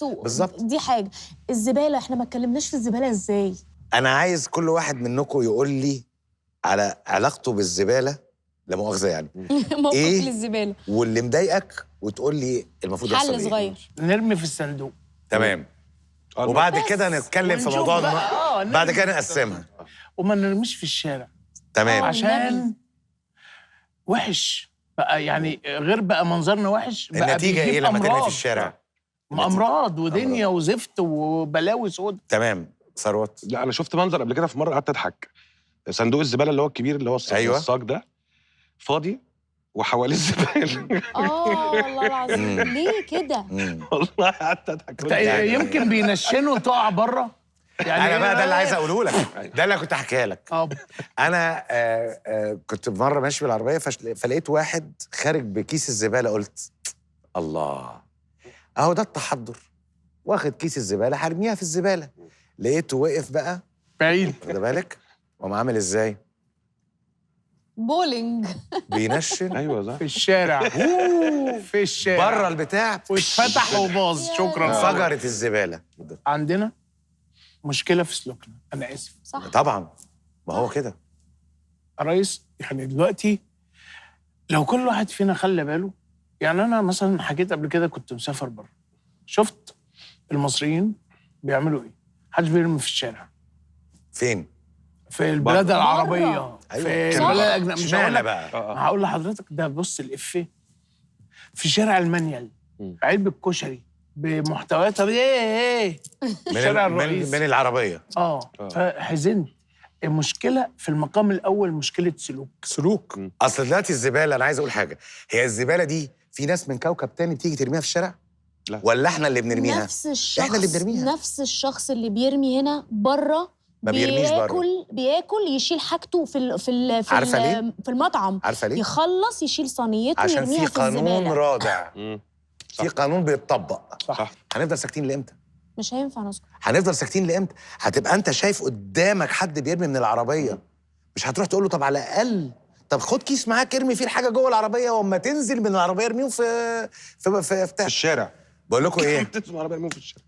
بالظبط بالظبط. دي حاجه. الزباله احنا ما اتكلمناش في الزباله ازاي. انا عايز كل واحد منكم يقول لي على علاقته بالزباله، لا مؤاخذه يعني موقف إيه للزباله واللي مضايقك، وتقول لي المفروض يحصل حل ايه. صغير. نرمي في الصندوق. تمام. وبعد كده نتكلم في ونشوف موضوع بقى. بعد كده نقسمها. وما نرميش في الشارع. تمام. عشان وحش بقى، يعني غير بقى منظرنا وحش بقى. النتيجه ايه لما ترمي في الشارع؟ امراض ودنيا وزفت وبلاوي سود. تمام. ثروت. لا انا شفت منظر قبل كده في مره قعدت اضحك. صندوق الزباله اللي هو الكبير اللي هو أيوة. الصاج ده فاضي وحواليه الزباله. والله العظيم ليه كده؟ والله قعدت اضحك. يعني يمكن بينشنوا تقع بره. يعني انا بقى ده اللي عايز اقوله لك، ده اللي كنت احكيها لك. انا كنت مره ماشي بالعربيه فلقيت واحد خارج بكيس الزباله، قلت الله، اهو ده التحضر، واخد كيس الزباله هرميها في الزباله. لقيته وقف بقى بعيد، واخد بالك، وقام عامل ازاي؟ بولينج. بينشن. ايوه صح. في الشارع. في الشارع بره البتاع واتفتح وباظ. شكرا. انفجرت الزباله. عندنا مشكله في سلوكنا، انا اسف. صح طبعا، ما هو كده يا ريس. يعني دلوقتي لو كل واحد فينا خلى باله، يعني انا مثلا حكيت قبل كده كنت مسافر بره، شفت المصريين بيعملوا ايه. محدش بيرمي في الشارع. فين؟ في البلاد العربيه. في البلاد الاجنبيه. مش هقول لك بقى. هقول لحضرتك ده. بص الافيه في شارع المانيال، علبه كشري بمحتوياتها ايه الشارع الرئيسي من العربيه. فحزنت. المشكله في المقام الاول مشكله سلوك. اصل دلوقتي الزباله، انا عايز اقول حاجه، هي الزباله دي في ناس من كوكب تاني بتيجي ترميها في الشارع؟ لا. ولا احنا اللي بنرميها؟ نفس الشخص، احنا اللي بنرميها. نفس الشخص اللي بيرمي هنا بره ما بيرميش بره. بياكل يشيل حاجته عارفة ليه؟ في المطعم. عارفه ليه؟ يخلص يشيل صينيته عشان ويرميها في في الزباله. قانون رادع. في قانون بيتطبق. صح. هنفضل ساكتين لامتى؟ مش هينفع نسكت. هنفضل ساكتين لامتى؟ هتبقى انت شايف قدامك حد بيرمي من العربيه، مش هتروح تقول له طب على الاقل طب خد كيس معاك ارمي فيه الحاجه جوه العربيه، واما تنزل من العربيه ارميهم في الشارع. بقول لكم ايه؟ تنزل من العربيه ارميهم في الشارع.